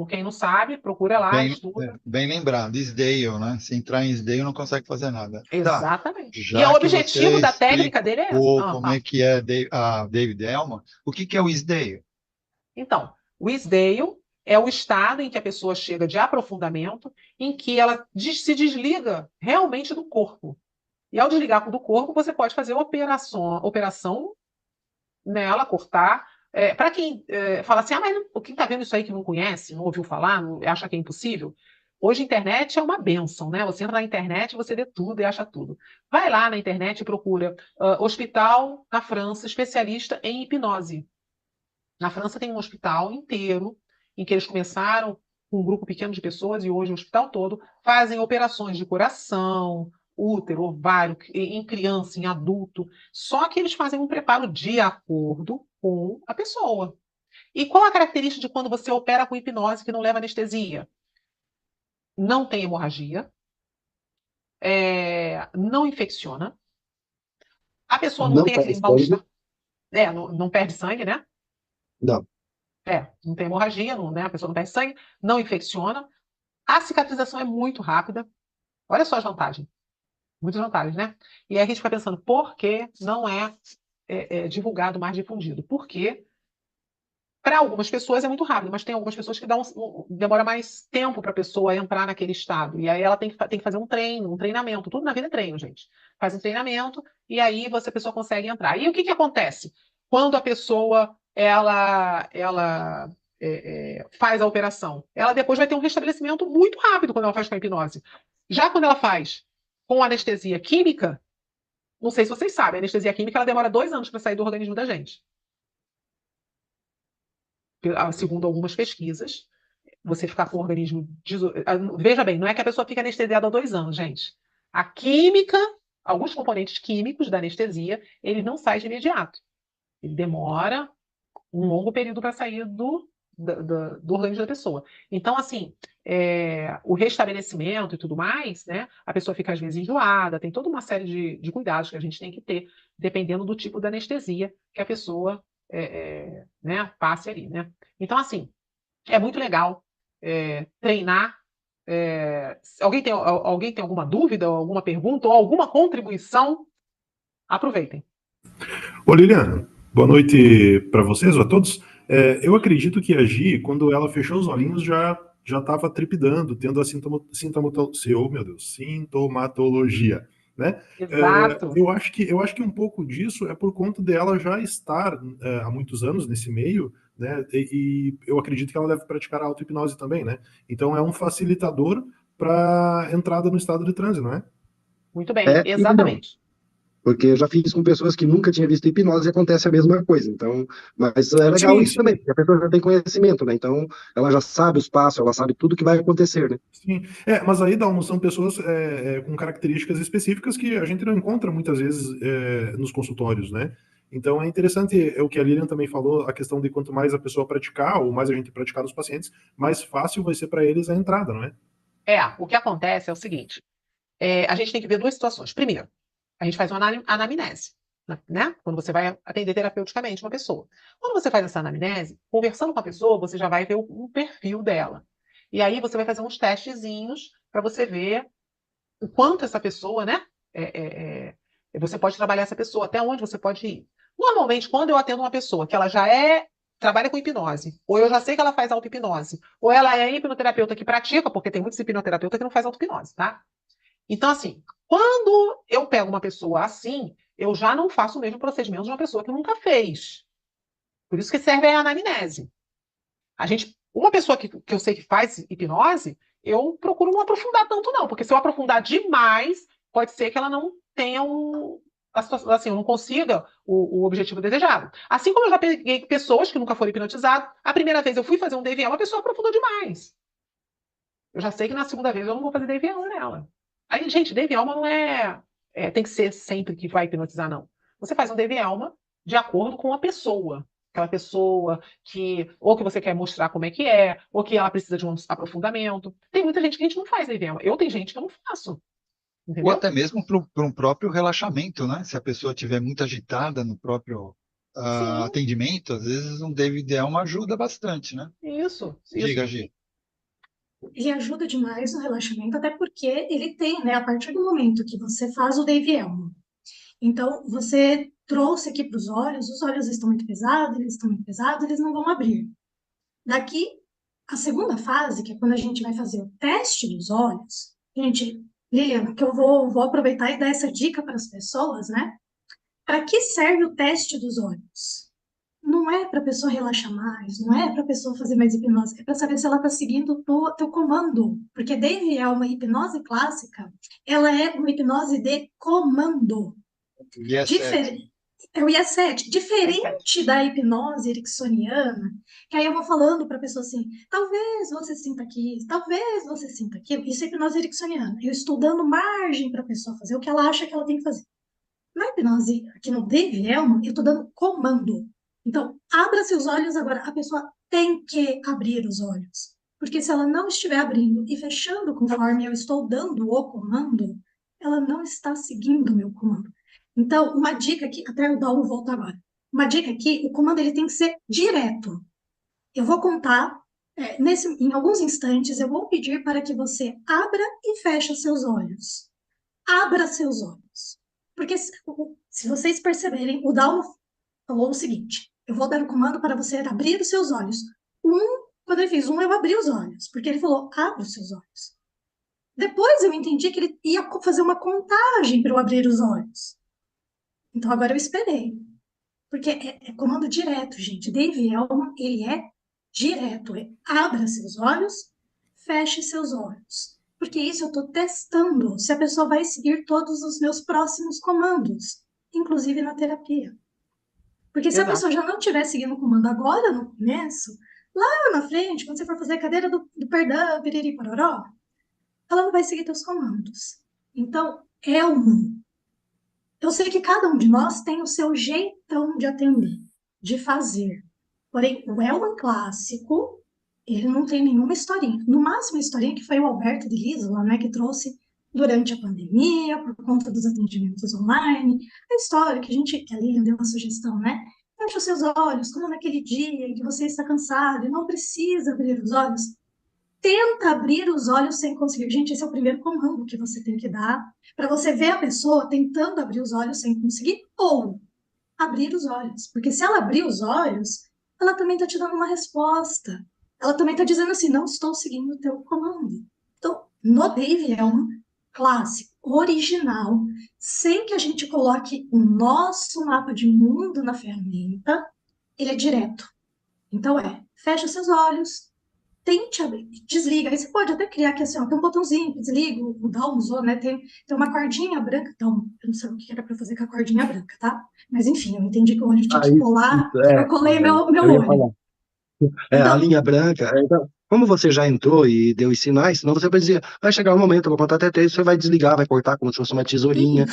quem não sabe, procura lá, estuda. Bem lembrado, Isdale, né? Se entrar em Isdale, não consegue fazer nada. Tá. Exatamente. E Já o que objetivo você da técnica dele é essa. explicou como é que é a David Elman, o que é o Isdale? Então, o Isdale é o estado em que a pessoa chega de aprofundamento, em que ela se desliga realmente do corpo. E ao desligar do corpo, você pode fazer operação nela, cortar. Para quem fala assim, mas quem está vendo isso aí que não conhece, não ouviu falar, acha que é impossível, hoje a internet é uma bênção, né? Você entra na internet e você vê tudo e acha tudo. Vai lá na internet e procura hospital na França, especialista em hipnose. Na França tem um hospital inteiro em que eles começaram com um grupo pequeno de pessoas e hoje o hospital todo fazem operações de coração, útero, ovário, em criança, em adulto. Só que eles fazem um preparo de acordo com a pessoa. E qual a característica de quando você opera com hipnose que não leva anestesia? Não tem hemorragia, não infecciona, a pessoa não Não tem perde aquele sangue. mal-estar, não perde sangue, né? Não. Não tem hemorragia, não, né? A pessoa não perde sangue, não infecciona. A cicatrização é muito rápida. Olha só as vantagens. Muitas vantagens, né? E aí a gente fica pensando, por que não é divulgado, mais difundido? Porque para algumas pessoas é muito rápido, mas tem algumas pessoas que demora mais tempo para a pessoa entrar naquele estado. E aí ela tem que fazer um treino, um treinamento. Tudo na vida é treino, gente. Faz um treinamento e aí a pessoa consegue entrar. E o que que acontece? Quando a pessoa faz a operação, ela depois vai ter um restabelecimento muito rápido quando ela faz com a hipnose. Já quando ela faz com anestesia química, não sei se vocês sabem, a anestesia química ela demora 2 anos para sair do organismo da gente. Segundo algumas pesquisas, você ficar com o organismo. Veja bem, não é que a pessoa fica anestesiada há 2 anos, gente. A química, alguns componentes químicos da anestesia, eles não saem de imediato. Ele demora um longo período para sair do organismo da pessoa. Então, assim, o restabelecimento e tudo mais, né? A pessoa fica às vezes enjoada, tem toda uma série de cuidados que a gente tem que ter, dependendo do tipo da anestesia que a pessoa né, passe ali, né? Então, assim, é muito legal treinar. Alguém tem alguma dúvida, ou alguma pergunta, ou alguma contribuição? Aproveitem. Ô Liliana, boa noite para vocês, a todos. Eu acredito que a Gi, quando ela fechou os olhinhos, já estava trepidando, tendo a sintomatologia, né? Exato. Eu acho que um pouco disso é por conta dela já estar há muitos anos nesse meio, né? E eu acredito que ela deve praticar a auto-hipnose também, né? Então é um facilitador para entrada no estado de transe, não é? Muito bem, É e não. exatamente. Porque eu já fiz com pessoas que nunca tinham visto hipnose e acontece a mesma coisa. Então, mas é legal Sim, isso também, sim. porque a pessoa já tem conhecimento, né? Então, ela já sabe os passos, ela sabe tudo que vai acontecer, né? Sim, mas aí Dalmo, são pessoas com características específicas que a gente não encontra muitas vezes nos consultórios, né? Então é interessante o que a Lilian também falou, a questão de quanto mais a pessoa praticar, ou mais a gente praticar dos pacientes, mais fácil vai ser para eles a entrada, não é? O que acontece é o seguinte: a gente tem que ver duas situações. Primeiro, a gente faz uma anamnese, né? Quando você vai atender terapeuticamente uma pessoa. Quando você faz essa anamnese, conversando com a pessoa, você já vai ver o perfil dela. E aí você vai fazer uns testezinhos para você ver o quanto essa pessoa, né? Você pode trabalhar essa pessoa, até onde você pode ir. Normalmente, quando eu atendo uma pessoa que ela já trabalha com hipnose, ou eu já sei que ela faz auto-hipnose, ou ela é hipnoterapeuta que pratica, porque tem muitos hipnoterapeutas que não faz auto-hipnose, tá? Então, assim, quando eu pego uma pessoa assim, eu já não faço o mesmo procedimento de uma pessoa que nunca fez. Por isso que serve a anamnese. Uma pessoa que eu sei que faz hipnose, eu procuro não aprofundar tanto, não, porque se eu aprofundar demais, pode ser que ela não tenha assim, eu não consiga o objetivo desejado. Assim como eu já peguei pessoas que nunca foram hipnotizadas, a primeira vez eu fui fazer um DVL, a pessoa aprofundou demais. Eu já sei que na segunda vez eu não vou fazer DVL nela. Aí, gente, DVL não tem que ser sempre que vai hipnotizar, não. Você faz um DVL de acordo com a pessoa. Aquela pessoa ou que você quer mostrar como é que é, ou que ela precisa de um aprofundamento. Tem muita gente que a gente não faz DVL. Eu tenho gente que eu não faço. Ou Entendeu? até mesmo para um próprio relaxamento, né? Se a pessoa estiver muito agitada no próprio Sim, atendimento, às vezes um DVD é uma ajuda bastante, né? isso. Diga, Gi. Ele ajuda demais no relaxamento, até porque ele tem, né, a partir do momento que você faz o Dave Elmo. Então, você trouxe aqui para os olhos estão muito pesados, eles não vão abrir. Daqui A segunda fase, que é quando a gente vai fazer o teste dos olhos, gente, Liliana, que eu vou aproveitar e dar essa dica para as pessoas, né? Para que serve o teste dos olhos? Não é para a pessoa relaxar mais, não é para a pessoa fazer mais hipnose, é para saber se ela está seguindo o teu comando. Porque Dave é uma hipnose clássica, ela é uma hipnose de comando. IE7. É o IE7, diferente da hipnose ericksoniana, que aí eu vou falando para a pessoa assim, talvez você sinta aqui, talvez você sinta aquilo. Isso é hipnose ericksoniana. Eu estou dando margem para a pessoa fazer o que ela acha que ela tem que fazer. Na hipnose, aqui no Dave Elman, eu estou dando comando. Então, abra seus olhos agora. A pessoa tem que abrir os olhos. Porque se ela não estiver abrindo e fechando conforme eu estou dando o comando, ela não está seguindo o meu comando. Então, uma dica aqui, até o Dalmo volta agora. Uma dica aqui, o comando ele tem que ser direto. Eu vou contar, em alguns instantes, eu vou pedir para que você abra e feche seus olhos. Abra seus olhos. Porque se vocês perceberem, o Dalmo falou o seguinte, eu vou dar o comando para você abrir os seus olhos. Quando ele fez eu abri os olhos, porque ele falou, abra os seus olhos. Depois eu entendi que ele ia fazer uma contagem para eu abrir os olhos. Então agora eu esperei. Porque é comando direto, gente. Dave Elman, ele é direto. Abra seus olhos, feche seus olhos. Porque isso eu estou testando se a pessoa vai seguir todos os meus próximos comandos, inclusive na terapia. Porque se a pessoa já não estiver seguindo o comando agora, no começo, lá na frente, quando você for fazer a cadeira do perdão, piriri, pororó, ela não vai seguir teus comandos. Então, Elman, eu sei que cada um de nós tem o seu jeitão de atender, de fazer. Porém, o Elman clássico, ele não tem nenhuma historinha. No máximo, a historinha que foi o Alberto de Lisboa, né, que trouxe durante a pandemia, por conta dos atendimentos online. A história que a Lilian deu uma sugestão, né? Feche os seus olhos, como naquele dia em que você está cansado e não precisa abrir os olhos. Tenta abrir os olhos sem conseguir. Gente, esse é o primeiro comando que você tem que dar para você ver a pessoa tentando abrir os olhos sem conseguir ou abrir os olhos. Porque se ela abrir os olhos, ela também está te dando uma resposta. Ela também está dizendo assim, não estou seguindo o teu comando. Então, no Dave Elman, clássico, original, sem que a gente coloque o nosso mapa de mundo na ferramenta, ele é direto. Então fecha seus olhos, tente abrir, desliga. Aí você pode até criar aqui assim, ó, tem um botãozinho que desliga, o Dalmo usou, né? Tem uma cordinha branca, então, eu não sei o que era para fazer com a cordinha branca, tá? Mas enfim, eu entendi que o olho tinha que colar, eu colei meu olho. Então, a linha branca, então, como você já entrou e deu os sinais, senão você vai dizer, vai chegar um momento, eu vou contar até 3, você vai desligar, vai cortar como se fosse uma tesourinha,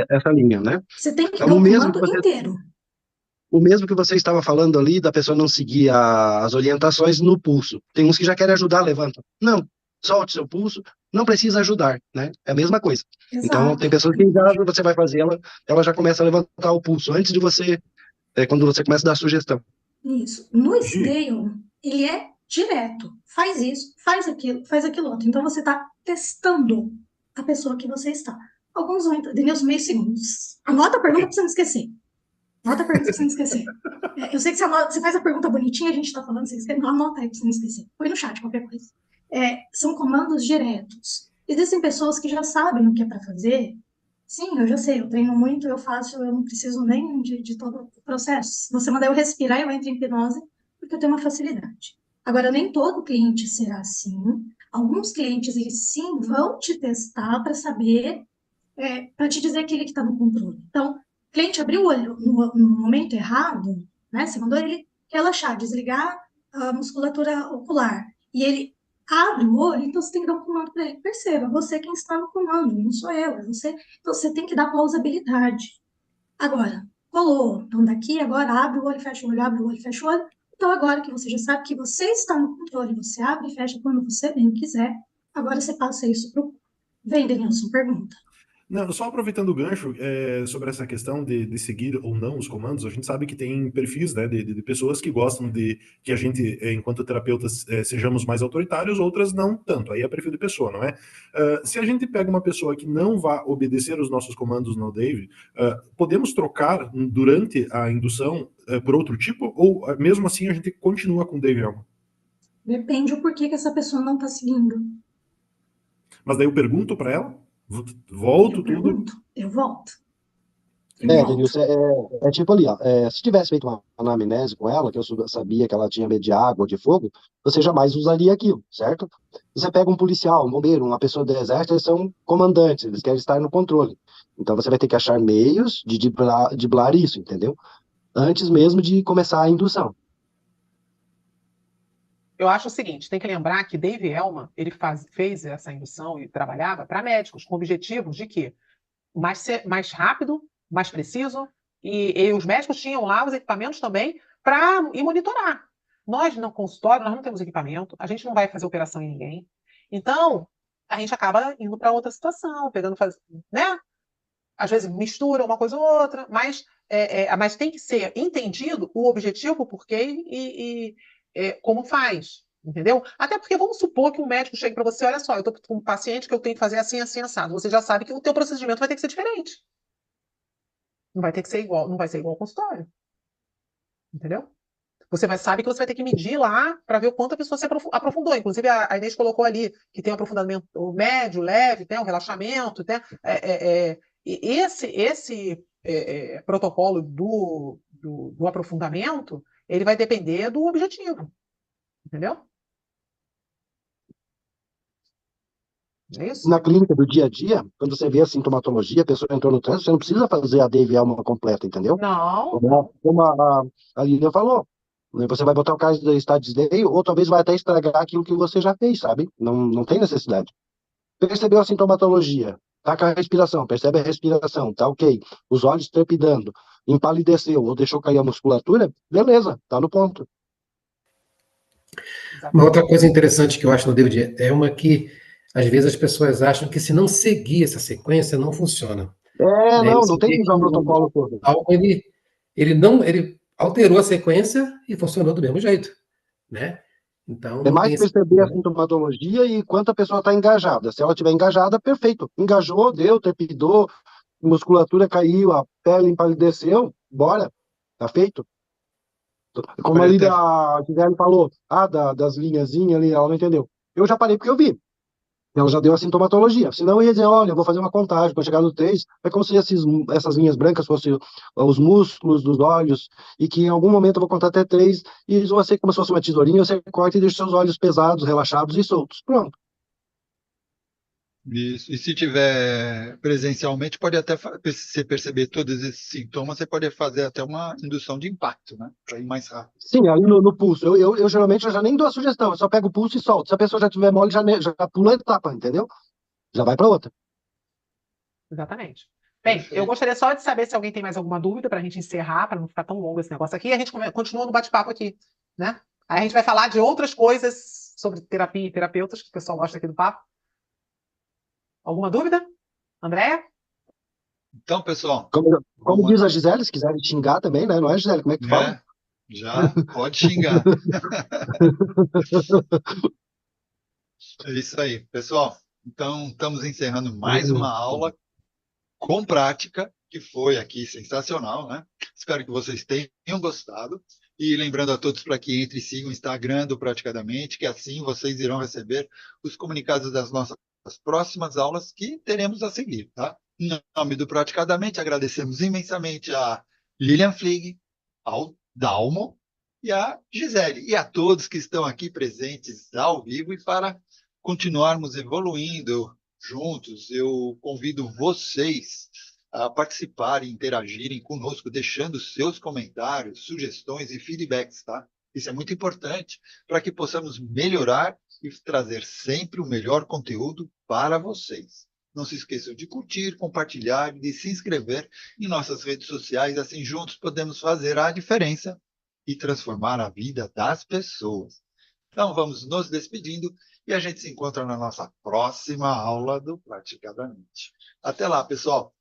essa linha, né? Você tem que então, dar o comando inteiro. O mesmo que você estava falando ali, da pessoa não seguir as orientações no pulso. Tem uns que já querem ajudar, levanta. Não, solte seu pulso, não precisa ajudar, né? É a mesma coisa. Exato. Então, tem pessoas que já você vai fazer, ela já começa a levantar o pulso, antes de você, quando você começa a dar a sugestão. Isso. No Scale, ele é direto. Faz isso, faz aquilo outro. Então, você está testando a pessoa que você está. Alguns vão entender nos meio segundos. Anota a pergunta para você não esquecer. Anota a pergunta para você não esquecer. Eu sei que você faz a pergunta bonitinha, a gente está falando, você esquece, anota aí para você não esquecer. Põe no chat qualquer coisa. São comandos diretos. Existem pessoas que já sabem o que é para fazer. Sim, eu já sei, eu treino muito, eu faço, eu não preciso nem de todo o processo. Se você mandar eu respirar, eu entro em hipnose, porque eu tenho uma facilidade. Agora, nem todo cliente será assim. Alguns clientes, eles sim vão te testar para saber, para te dizer aquele que está no controle. Então, o cliente abriu o olho no momento errado, né? Você mandou ele relaxar, desligar a musculatura ocular, e ele abre o olho, então você tem que dar um comando para ele. Perceba, você é quem está no comando, não sou eu, é você. Então você tem que dar plausibilidade. Agora, colou, então daqui agora abre o olho, fecha o olho, abre o olho, fecha o olho. Então agora que você já sabe que você está no controle, você abre e fecha quando você bem quiser. Agora você passa isso para o... Vem, Denilson, pergunta. Não, só aproveitando o gancho sobre essa questão de seguir ou não os comandos, a gente sabe que tem perfis, né, de pessoas que gostam de que a gente, enquanto terapeutas, sejamos mais autoritários, outras não tanto. Aí é perfil de pessoa, não é? Se a gente pega uma pessoa que não vai obedecer os nossos comandos no Dave, podemos trocar durante a indução por outro tipo? Ou mesmo assim a gente continua com o Dave Elman? Depende o porquê que essa pessoa não está seguindo. Mas daí eu pergunto para ela, Eu volto tudo. pergunto, eu volto, eu É, volto. Denilson, é tipo ali, ó. Se tivesse feito uma anamnese com ela, que eu sabia que ela tinha medo de água, de fogo, você jamais usaria aquilo, certo? Você pega um policial, um bombeiro, uma pessoa do exército, eles são comandantes, eles querem estar no controle. Então você vai ter que achar meios de driblar isso, entendeu? Antes mesmo de começar a indução. Eu acho o seguinte, tem que lembrar que Dave Elman, ele fez essa indução e trabalhava para médicos, com objetivos de quê? Mais rápido, mais preciso, e os médicos tinham lá os equipamentos também para ir monitorar. Nós, no consultório, nós não temos equipamento, a gente não vai fazer operação em ninguém. Então, a gente acaba indo para outra situação, né? Às vezes mistura uma coisa ou outra, mas tem que ser entendido o objetivo, o porquê e como faz. Entendeu? Até porque vamos supor que um médico chegue para você, olha só, eu estou com um paciente que eu tenho que fazer assim, assim, assado. Você já sabe que o teu procedimento vai ter que ser diferente. Não vai ter que ser igual, não vai ser igual ao consultório. Entendeu? Sabe que você vai ter que medir lá para ver o quanto a pessoa se aprofundou. Inclusive, a Inês colocou ali que tem um aprofundamento médio, leve, tem um relaxamento. E esse protocolo do aprofundamento, ele vai depender do objetivo. Entendeu? É isso? Na clínica do dia a dia, quando você vê a sintomatologia, a pessoa entrou no trânsito, você não precisa fazer a DVL completa, entendeu? Não, não. Como a Lilian falou, né, você vai botar o caso do estado de desdém, ou talvez vai até estragar aquilo que você já fez, sabe? Não tem necessidade. Percebeu a sintomatologia, tá com a respiração, percebe a respiração, tá ok. Os olhos trepidando, empalideceu ou deixou cair a musculatura, beleza, tá no ponto. Uma outra coisa interessante que eu acho no David é uma que às vezes as pessoas acham que se não seguir essa sequência não funciona. Né? Não Você tem vê que usar que o protocolo todo. ele alterou a sequência e funcionou do mesmo jeito, né? Então É não tem mais esse perceber a problema. sintomatologia e quanto a pessoa está engajada. Se ela estiver engajada, perfeito. Engajou, deu, trepidou, musculatura caiu, a pele empalideceu, bora, tá feito. Como Olha, ali até a Gisele falou, das linhazinhas ali, ela não entendeu. Eu já parei porque eu vi. Ela já deu a sintomatologia. Senão eu ia dizer, olha, eu vou fazer uma contagem, quando chegar no 3, é como se essas linhas brancas fossem os músculos dos olhos, e que em algum momento eu vou contar até 3, e eles vão ser como se fosse uma tesourinha, você corta e deixa seus olhos pesados, relaxados e soltos. Pronto. isso. E se tiver presencialmente, pode até se perceber todos esses sintomas, você pode fazer até uma indução de impacto, né? Para ir mais rápido. Sim, ali no pulso. Eu geralmente eu já nem dou a sugestão, eu só pego o pulso e solto. Se a pessoa já tiver mole, já pula a etapa, entendeu? Já vai para outra. Exatamente. Bem, eu Perfeito. gostaria só de saber se alguém tem mais alguma dúvida para a gente encerrar, para não ficar tão longo esse negócio aqui, e a gente continua no bate-papo aqui, né? Aí a gente vai falar de outras coisas sobre terapia e terapeutas, que o pessoal gosta aqui do papo. Alguma dúvida? Andréia? Então, pessoal, Como vamos, diz a Gisele, se quiser xingar também, né? Não é, Gisele? Como é que tu fala? né? Já pode xingar. É isso aí, pessoal. Então, estamos encerrando mais uma aula com prática, que foi aqui sensacional, né? Espero que vocês tenham gostado. E lembrando a todos para que entre e sigam o Instagram do Praticadamente, que assim vocês irão receber os comunicados das nossas próximas aulas que teremos a seguir, tá? Em nome do Praticadamente, agradecemos imensamente a Lilian Flig, ao Dalmo e a Gisele, e a todos que estão aqui presentes ao vivo. E para continuarmos evoluindo juntos, eu convido vocês a participarem, interagirem conosco, deixando seus comentários, sugestões e feedbacks, tá? Isso é muito importante para que possamos melhorar e trazer sempre o melhor conteúdo para vocês. Não se esqueçam de curtir, compartilhar e de se inscrever em nossas redes sociais, assim juntos podemos fazer a diferença e transformar a vida das pessoas. Então vamos nos despedindo e a gente se encontra na nossa próxima aula do Praticadamente. Até lá, pessoal!